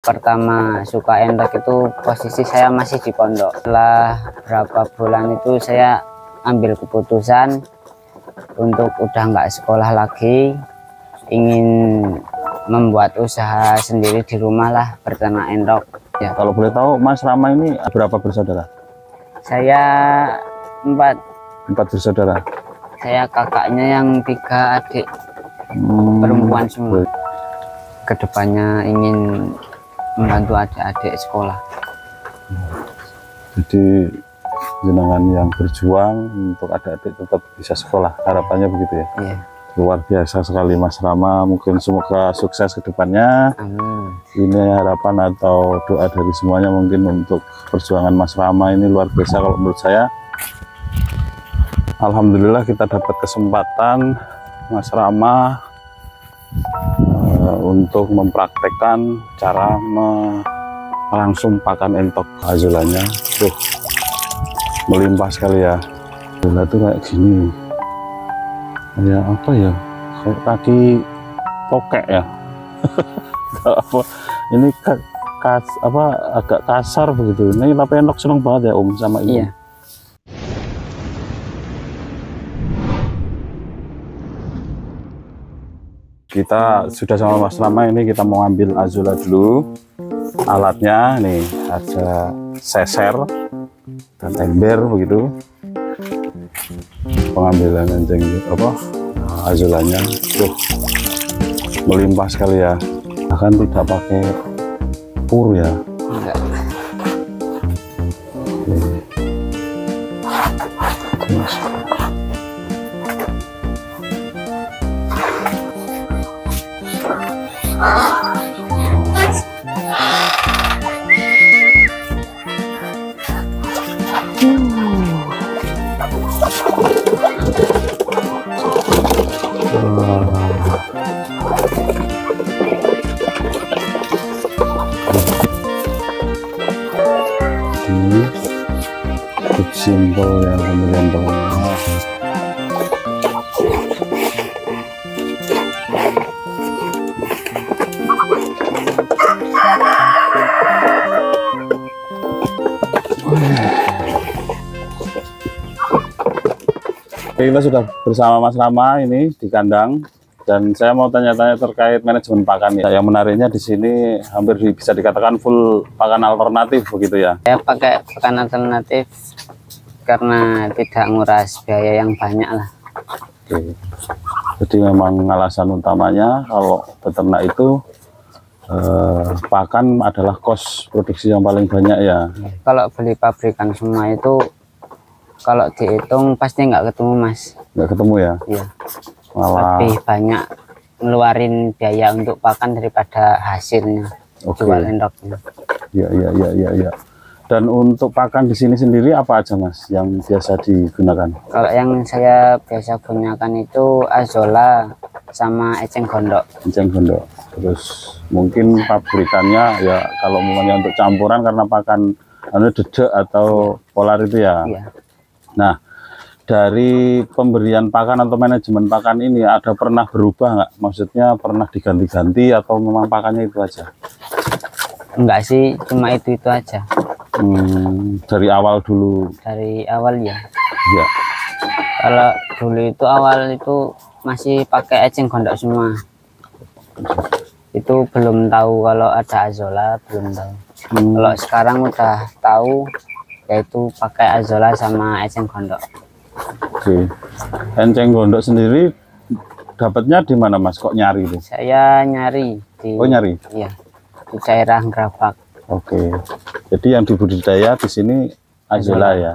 Pertama suka endok itu posisi saya masih di pondok. Setelah berapa bulan itu saya ambil keputusan untuk udah nggak sekolah lagi, ingin membuat usaha sendiri di rumah lah, berternak endok. Ya. Kalau boleh tahu Mas Rama ini berapa bersaudara? Saya empat bersaudara. Saya kakaknya yang 3 adik, perempuan semua. Kedepannya ingin membantu adik-adik sekolah. Jadi jenengan yang berjuang untuk adik-adik tetap bisa sekolah, harapannya begitu ya? Iya. Luar biasa sekali Mas Rama, mungkin semoga sukses ke depannya. Amin. Ini harapan atau doa dari semuanya mungkin untuk perjuangan Mas Rama ini luar biasa. Kalau menurut saya, alhamdulillah kita dapat kesempatan Mas Rama untuk mempraktekkan cara langsung pakan entok. Hasilnya tuh melimpah sekali ya. Hasilnya tuh kayak gini, kayak apa ya, kayak kaki tokek ya. Apa ini agak kasar begitu ini, tapi entok seneng banget ya sama ibu. Iya. Kita sudah sama Mas Rama, ini kita mau ambil Azula dulu. Alatnya nih ada seser dan ember begitu. Pengambilan anjing Azulanya tuh melimpah sekali ya. Bahkan tidak pakai pur ya. Enggak. Simpel ya, kemudian bawahnya kita sudah bersama Mas Rama ini di kandang, dan saya mau tanya-tanya terkait manajemen pakan ya. Yang menariknya di sini hampir bisa dikatakan full pakan alternatif begitu ya. Saya pakai pakan alternatif karena tidak nguras biaya yang banyak lah. Oke. Jadi memang alasan utamanya kalau peternak itu pakan adalah kos produksi yang paling banyak ya. Kalau beli pabrikan semua itu kalau dihitung pasti nggak ketemu Mas. Nggak ketemu ya? Iya. Malah lebih banyak ngeluarin biaya untuk pakan daripada hasilnya. Oke. Jual endoknya. Ya. Dan untuk pakan di sini sendiri apa aja Mas yang biasa digunakan? Kalau yang saya biasa gunakan itu azola sama eceng gondok. Eceng gondok. Terus mungkin pabrikannya ya kalau umumnya untuk campuran karena pakan dedek atau polar itu ya. Iya. Nah, dari pemberian pakan atau manajemen pakan ini ada pernah berubah nggak? Maksudnya pernah diganti-ganti atau memang pakannya itu aja? Enggak sih, cuma itu aja. Dari awal dulu. Dari awal ya. Ya. Kalau dulu itu awal itu masih pakai eceng gondok semua. Itu belum tahu kalau ada azola, belum tahu. Kalau sekarang udah tahu, yaitu pakai azola sama eceng gondok. Oke. Eceng gondok sendiri dapatnya di mana Mas? Kok nyari itu? Saya nyari di. Oh, nyari? Iya. Di daerah Gerabak. Oke. Jadi yang dibudidaya di sini azola ya.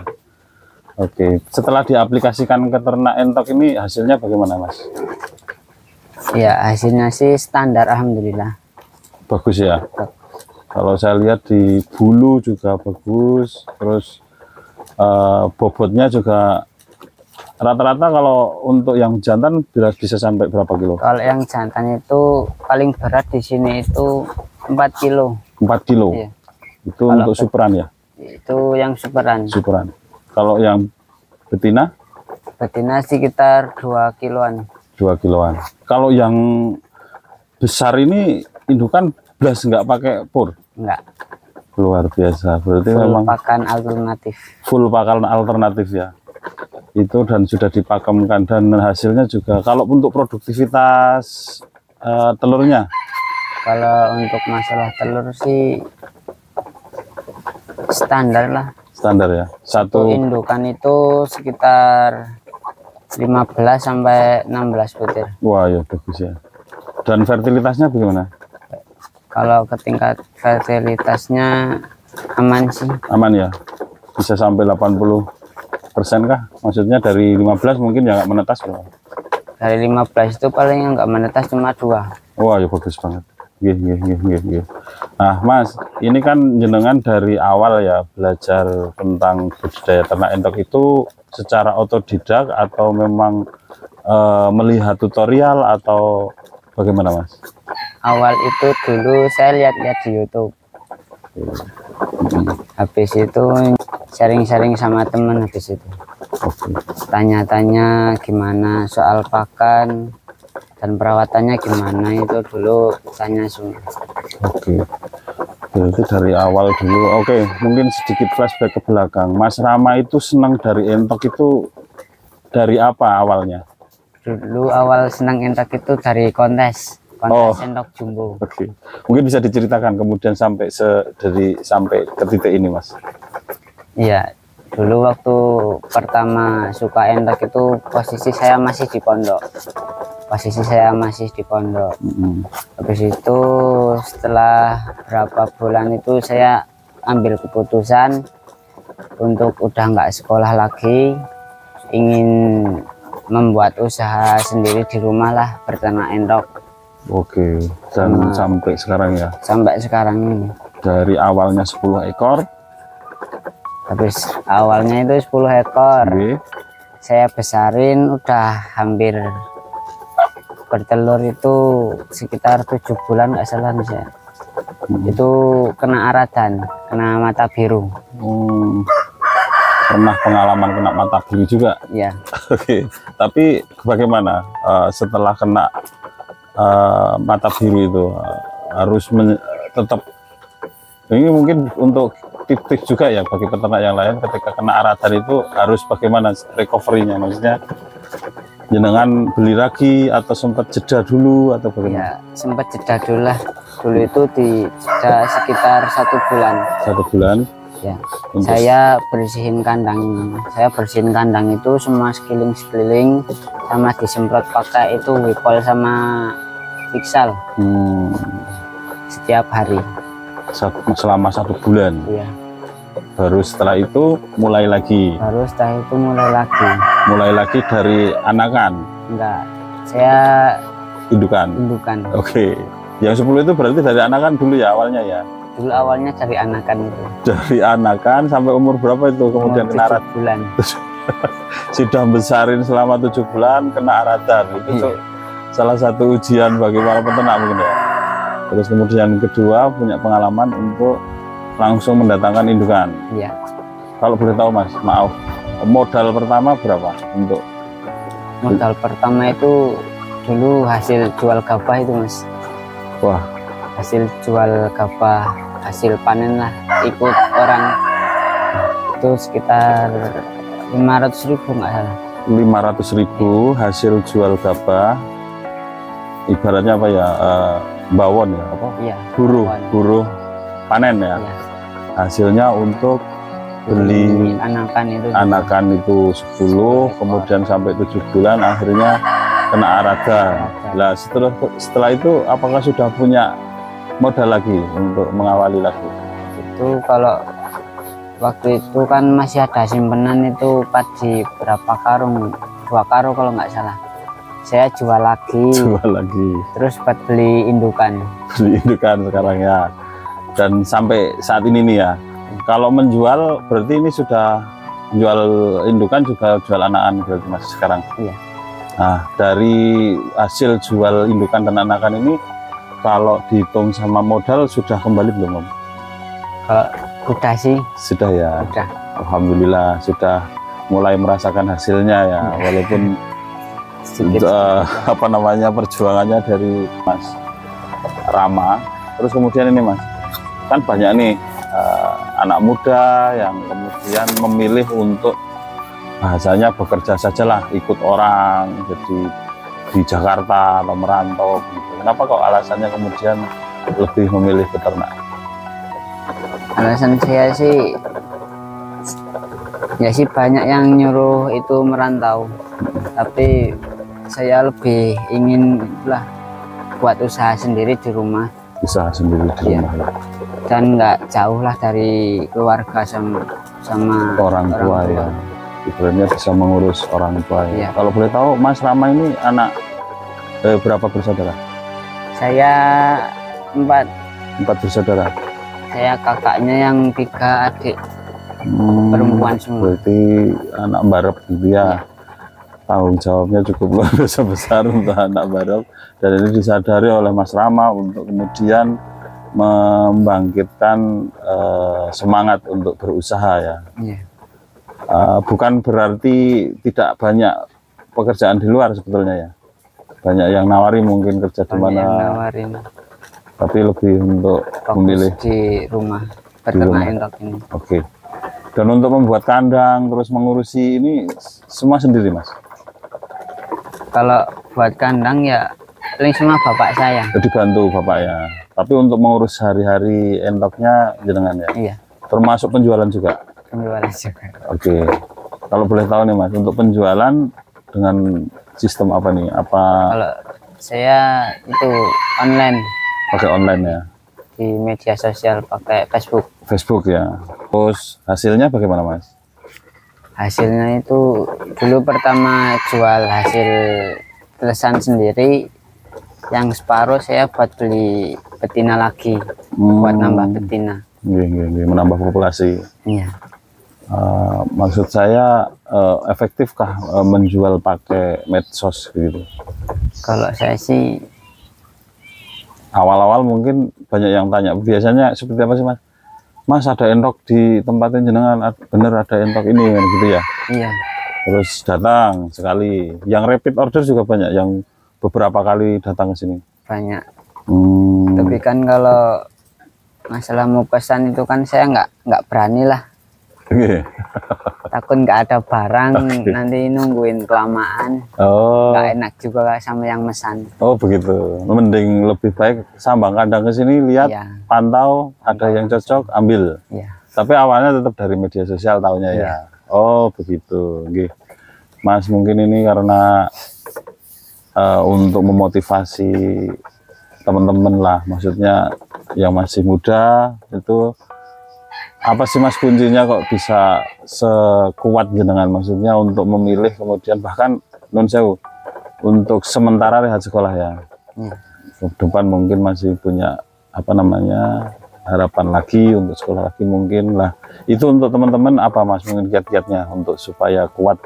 Oke. Setelah diaplikasikan ke ternak entok ini hasilnya bagaimana Mas? Ya, hasilnya sih standar alhamdulillah. Bagus ya. Kalau saya lihat di bulu juga bagus, terus bobotnya juga rata-rata kalau untuk yang jantan bisa sampai berapa kilo? Kalau yang jantan itu paling berat di sini itu 4 kilo. 4 kilo? Iya. Itu kalau untuk superan ya? Itu yang superan. Superan. Kalau yang betina? Betina sekitar 2 kiloan. 2 kiloan. Kalau yang besar ini indukan blas nggak pakai pur? Enggak. Luar biasa. Berarti Full memang pakan alternatif. full pakan alternatif ya. Itu dan sudah dipakemkan dan hasilnya juga. Kalau untuk produktivitas telurnya? Kalau untuk masalah telur sih standar lah. Standar ya. Satu indukan itu sekitar 15 sampai 16 butir. Wah ya bagus ya. Dan fertilitasnya bagaimana? Kalau ke tingkat fertilitasnya aman sih. Aman ya. Bisa sampai 80% kah? Maksudnya dari 15 mungkin ya nggak menetas berapa? Dari 15 itu paling yang nggak menetas cuma 2. Wah ya bagus banget. Gih. Nah Mas, ini kan jenengan dari awal ya belajar tentang budidaya ternak entok itu secara otodidak atau memang melihat tutorial atau bagaimana Mas? Awal itu dulu saya lihat-lihat di YouTube. Habis itu sharing-sharing sama teman habis itu. Tanya-tanya gimana soal pakan dan perawatannya gimana itu dulu tanya semua. Oke. Berarti dari awal dulu. Oke, mungkin sedikit flashback ke belakang. Mas Rama itu senang dari entok itu dari apa awalnya? Dulu awal senang entok itu dari kontes entok jumbo. Oke. Mungkin bisa diceritakan kemudian sampai sampai ke titik ini, Mas. Iya, dulu waktu pertama suka entok itu posisi saya masih di pondok. Habis itu setelah berapa bulan itu saya ambil keputusan untuk udah nggak sekolah lagi, ingin membuat usaha sendiri di rumah lah, berternak entok. Oke, dan sampai sekarang ya? Sampai sekarang ini. Dari awalnya 10 ekor? Habis awalnya itu 10 ekor. Saya besarin udah hampir bertelur itu sekitar 7 bulan nggak salah nih saya. Itu kena aradan, kena mata biru. Pernah pengalaman kena mata biru juga? Iya. Oke, tapi bagaimana setelah kena mata biru itu harus tetap, ini mungkin untuk tips juga ya bagi peternak yang lain ketika kena aradan itu harus bagaimana recovery-nya, maksudnya jenengan beli lagi atau sempat jeda dulu atau bagaimana? Ya, sempat jeda dulu lah. Dulu itu jeda sekitar 1 bulan. 1 bulan? Ya. Saya bersihin kandang. Saya bersihin kandang itu semua sekeliling sama disemprot pakai itu Wipol sama Fixal. Setiap hari. Selama 1 bulan? Iya. Baru setelah itu mulai lagi? Mulai lagi dari anakan? Enggak, saya indukan. Oke, yang 10 itu berarti dari anakan dulu ya awalnya ya? Dulu awalnya dari anakan itu. Dari anakan sampai umur berapa itu kemudian kena aradan? 7 bulan. Sudah besarin selama 7 bulan kena aradan. Itu salah satu ujian bagi para peternak mungkin ya. Terus kemudian kedua punya pengalaman untuk langsung mendatangkan indukan. Iya. Kalau boleh tahu Mas, maaf, modal pertama berapa untuk? Modal pertama itu dulu hasil jual gabah itu Mas. Wah. Hasil jual gabah, hasil panen lah, ikut orang itu sekitar 500.000 nggak salah. 500.000 hasil jual gabah, ibaratnya apa ya, bawon ya, apa? Iya. Buruh panen ya. Iya. Hasilnya untuk beli anakan itu 10, kemudian sampai 7 bulan akhirnya kena aradan. Nah setelah itu apakah sudah punya modal lagi untuk mengawali lagi? Itu kalau waktu itu kan masih ada simpenan itu padi berapa karung, 2 karung kalau nggak salah. Saya jual lagi. Terus buat beli indukan. Sekarang ya. Dan sampai saat ini nih ya. Kalau menjual berarti ini sudah jual indukan juga jual anakan berarti Mas sekarang. Iya. Nah, dari hasil jual indukan dan anakan ini kalau dihitung sama modal sudah kembali belum Om? Kalau udah sih. Sudah ya. Udah. Alhamdulillah sudah mulai merasakan hasilnya ya, walaupun apa namanya perjuangannya dari Mas Rama Terus kemudian ini Mas, kan banyak nih anak muda yang kemudian memilih untuk bahasanya bekerja sajalah, ikut orang, jadi di Jakarta atau merantau gitu. Kenapa kok alasannya kemudian lebih memilih peternak? Alasan saya sih ya sih banyak yang nyuruh itu merantau, tapi saya lebih ingin lah buat usaha sendiri di rumah. Usaha sendiri di Iya. rumah. Dan nggak jauh lah dari keluarga sama Orang tua ya. Ibaratnya bisa mengurus orang tua ya. Iya. Kalau boleh tahu Mas Rama ini anak berapa bersaudara? Saya 4, 4 bersaudara. saya kakaknya yang 3 adik perempuan semua. Berarti anak barep gitu ya. Tanggung jawabnya cukup luar biasa besar untuk anak barep, dan ini disadari oleh Mas Rama untuk kemudian membangkitkan semangat untuk berusaha ya. Iya. Bukan berarti tidak banyak pekerjaan di luar sebetulnya ya. Banyak yang nawari mungkin kerja di Banyak yang mana, nawarin tapi lebih untuk fokus memilih di rumah rumah. peternak entok ini. Oke. Dan untuk membuat kandang terus mengurusi ini semua sendiri Mas. Kalau buat kandang ya paling semua bapak saya. Jadi bantu bapak ya. Tapi untuk mengurus hari-hari entoknya jenengan ya. Iya, Termasuk penjualan juga. penjualan juga. Oke. Kalau boleh tahu nih Mas, untuk penjualan dengan sistem apa nih? Apa Kalau saya itu online pakai online ya? di media sosial pakai Facebook. Facebook ya. Terus hasilnya bagaimana Mas? Hasilnya itu dulu pertama jual hasil telesan sendiri, yang separuh saya buat beli betina lagi buat nambah betina. Iya, menambah populasi. Iya. Maksud saya efektifkah menjual pakai medsos gitu? Kalau saya sih Awal-awal mungkin banyak yang tanya. Biasanya seperti apa sih Mas? Mas ada entok di tempatnya jenengan, bener ada entok ini kan gitu ya. iya, Terus datang sekali. Yang repeat order juga banyak, yang beberapa kali datang ke sini. banyak. Tapi kan kalau masalah mau pesan itu kan saya nggak berani lah. Oke. Takut nggak ada barang, nanti nungguin kelamaan. Oh, Nggak enak juga sama yang mesan. oh begitu. Mending lebih baik sambang kandang ke sini, lihat, Iya, pantau, ada yang cocok, ambil. iya, Tapi awalnya tetap dari media sosial taunya ya. Iya. Oh begitu. Oke. Mas mungkin ini karena untuk memotivasi teman-teman lah, maksudnya yang masih muda itu, apa sih Mas kuncinya kok bisa sekuat jenengan, maksudnya untuk memilih kemudian bahkan non sewu untuk sementara rehat sekolah ya. iya. Ke depan mungkin masih punya apa namanya harapan lagi untuk sekolah lagi mungkin lah. Itu untuk teman-teman apa Mas mungkin kiat-kiatnya untuk supaya kuat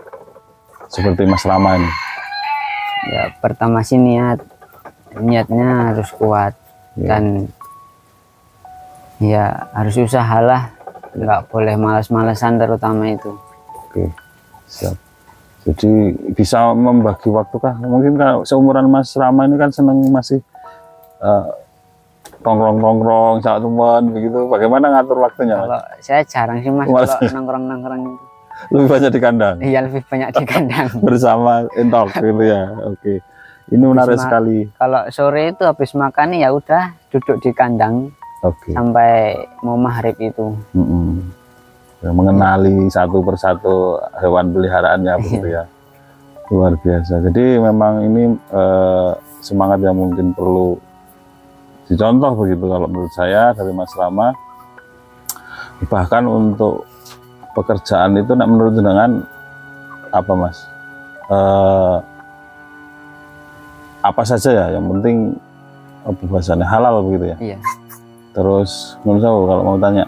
seperti Mas Rama ini? Ya pertama sih niatnya harus kuat. Iya. Dan ya harus usahalah, nggak boleh malas-malesan terutama itu. Oke, siap. Jadi bisa membagi waktu kah? Mungkin kalau seumuran Mas Rama ini kan seneng masih tongkrong-tongkrong sama teman begitu. Bagaimana ngatur waktunya Mas? Kalau saya jarang sih Mas Malas. kalau nongkrong-nongkrong itu. Lebih banyak di kandang Iya, lebih banyak di kandang. bersama entok gitu ya. Oke, ini menarik sekali. Kalau sore itu habis makan ya udah duduk di kandang Oke. sampai mau maghrib itu. Ya, mengenali satu persatu hewan peliharaannya begitu ya. Luar biasa. Jadi memang ini semangat yang mungkin perlu dicontoh begitu kalau menurut saya dari Mas Rama. Bahkan untuk pekerjaan itu menurut dengan apa Mas? Apa saja ya, yang penting apa bahasanya halal begitu ya. Iya. Terus menurut saya kalau mau tanya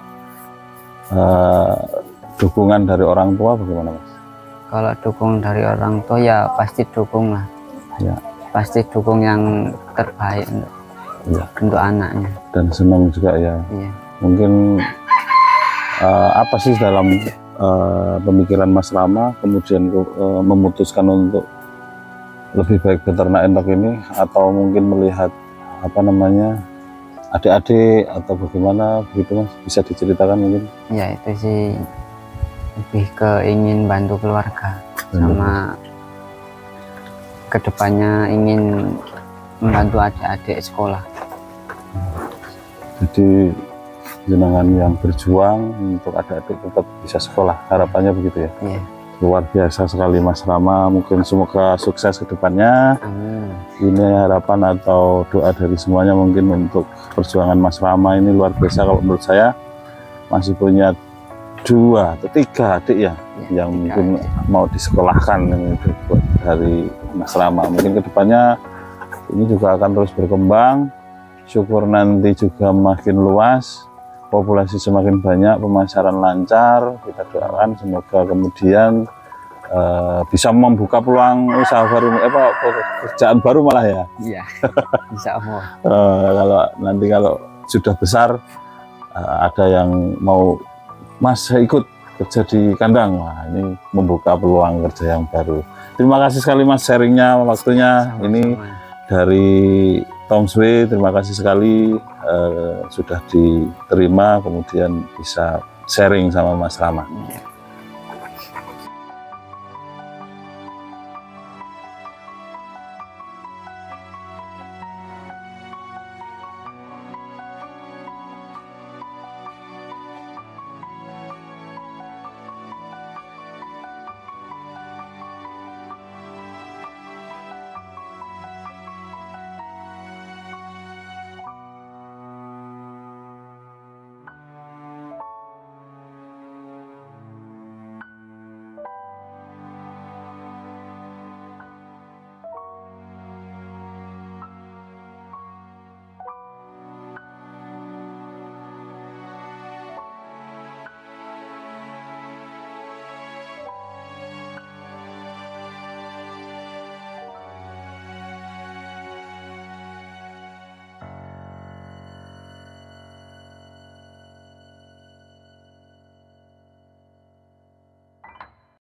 dukungan dari orang tua bagaimana Mas? Kalau dukung dari orang tua ya pasti dukung lah. Ya. Pasti dukung yang terbaik Ya. untuk anaknya. Dan senang juga ya. Iya. Mungkin apa sih dalam pemikiran Mas Rama kemudian memutuskan untuk lebih baik beternak entok ini, atau mungkin melihat apa namanya adik-adik atau bagaimana begitu Mas? Bisa diceritakan mungkin? Ya itu sih lebih ke ingin bantu keluarga, sama kedepannya ingin membantu adik-adik sekolah. Jadi jenengan yang berjuang untuk adik-adik tetap bisa sekolah, harapannya begitu ya? Iya. Luar biasa sekali Mas Rama, mungkin semoga sukses ke depannya. Amin. Ini harapan atau doa dari semuanya mungkin untuk perjuangan Mas Rama ini luar biasa. Kalau menurut saya masih punya 2 atau 3 adik ya, yang mungkin mau disekolahkan itu dari Mas Rama. Mungkin kedepannya ini juga akan terus berkembang, syukur nanti juga makin luas, populasi semakin banyak, pemasaran lancar. Kita doakan semoga kemudian bisa membuka peluang usaha baru, pekerjaan baru malah ya. Iya. Insya Allah. Kalau sudah besar, ada yang mau Mas ikut kerja di kandang, wah ini membuka peluang kerja yang baru. Terima kasih sekali Mas sharingnya, waktunya. Sama-sama. Ini dari Tom Swe, terima kasih sekali sudah diterima, kemudian bisa sharing sama Mas Rama. Iya.